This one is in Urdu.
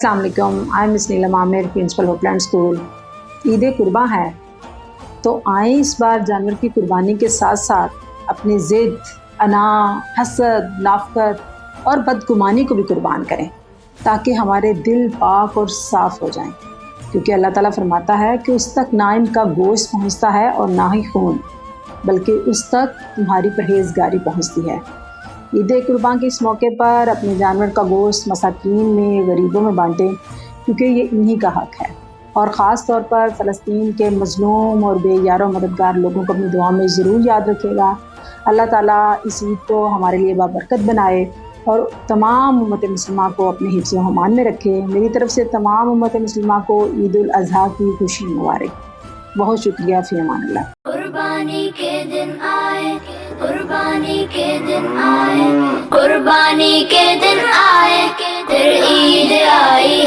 السلام علیکم، آئی مس نیلم عامر، پرنسپل ہوپ لینڈ اسکول۔ عید قرباں ہے تو آئیں اس بار جانور کی قربانی کے ساتھ ساتھ اپنی ضد، انا، حسد، نافقت اور بدگمانی کو بھی قربان کریں تاکہ ہمارے دل پاک اور صاف ہو جائیں، کیونکہ اللہ تعالیٰ فرماتا ہے کہ اس تک نہ ان کا گوشت پہنچتا ہے اور نہ ہی خون، بلکہ اس تک تمہاری پرہیزگاری پہنچتی ہے۔ عید قربان کے اس موقع پر اپنے جانور کا گوشت مساکین میں، غریبوں میں بانٹیں، کیونکہ یہ انہی کا حق ہے، اور خاص طور پر فلسطین کے مظلوم اور بے یار و مددگار لوگوں کو اپنی دعا میں ضرور یاد رکھے گا۔ اللہ تعالیٰ اس عید کو ہمارے لیے بابرکت بنائے اور تمام امت مسلمہ کو اپنے حفظ و امان میں رکھے۔ میری طرف سے تمام امت مسلمہ کو عید الاضحیٰ کی خوشی مبارک۔ بہت شکریہ، فی امان اللہ۔ قربانی کے دن آئے، قربانی کے دن آئے، قربانی کے دن آئے، پھر عید آئی۔